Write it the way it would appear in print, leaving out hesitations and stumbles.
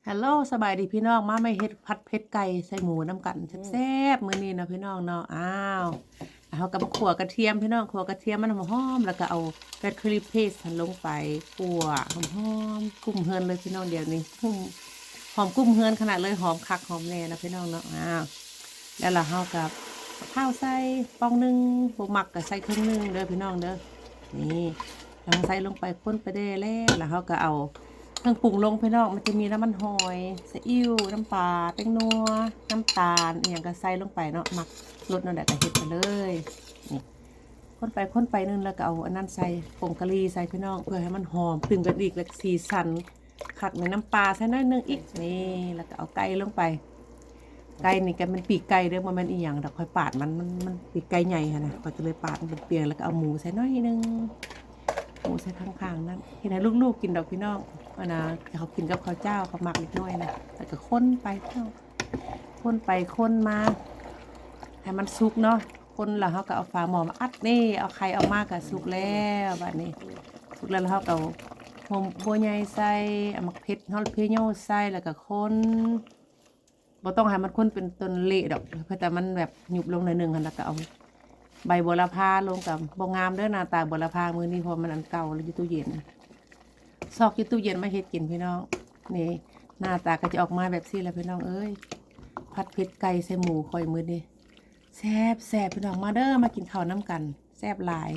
ฮัลโหลสบายดีพี่น้องมาไม่เฮ็ดผัดเผ็ดไก่ใส่หมูน้ำกันแซ่บๆมื้อนี้นะพี่น้องเนาะเอากับขั่วกระเทียมพี่น้องขั่วกระเทียมมันหอมๆแล้วก็เอาเรดชิลลี่เพสลงไปขั่วหอมๆกุ้มเฮือนเลยพี่น้องเดี๋ยวนี้หอมกุ้มเฮือนขนาดเลยหอมคักหอมแน่นะพี่น้องเนาะแล้วเรากับข้าวใส่ปองนึงบ่มักก็ใส่ครึ่งนึงเด้อพี่น้องเด้อนี่เราใส่ลงไปข้นไปได้แล้วเราก็เอาเครื่องปรุงลงพี่น้องมันจะมีน้ำมันหอยซีอิ๊วน้ำปลาแป้งนัวน้ำตาลอย่างก็ใส่ลงไปเนาะมักรสนั่นแหละก็เฮ็ดไปเลยนี่ข้นไปนึงแล้วก็เอาอันนั้นใส่ผงกะหรี่ใส่พี่น้องเพื่อให้มันหอมตึงกระดิกและสีสันขัดในน้ำปลาใส่น้อยนึงอีกนี่แล้วก็เอาไก่ลงไปไก่นี่แกมันปีกไก่เด้อมันอีหยังดอกค่อยปาดมันปีกไก่ใหญ่ค่ะนะก็จะเลยปาดมันเป็นเปียงแล้วก็เอาหมูใส่น้อยนึงหมูใส่ข้างๆนั่นเห็นไหมลูกๆกินดอกพี่น้องนะเขากินกับข้าวเจ้าเขาหมักนิดหน่อยนะแล้วก็ข้นไปข้นไปข้นมาให้มันสุกเนาะคนแล้วเขาก็เอาฝาหม้อมาอัดนี่เอาไข่เอามากกับสุกแล้วแบบนี้สุกแล้วเขาก็เอาหอมบัวใหญ่ใส่เอามะเขือเทศเพี้ยวใส่แล้วก็คนบ่ต้องให้มันคนเป็นต้นเละดอกเพราะแต่มันแบบหยุบลงหน่อยนึงแล้วก็เอาใบบัวละพาลงกับบ่งามเด้อหน้าตาบัวละพามือนี้พอมันอันเก่าแล้วอยู่ตู้เย็นซอกอยู่ตู้เย็นมาเฮ็ดกินพี่น้องนี่หน้าตาก็จะออกมาแบบนี้แหละพี่น้องเอ้ยผัดเผ็ดไก่ใส่หมูคอยมือดิแซ่บพี่น้องมาเด้อมากินข้าวน้ำกันแซ่บหลาย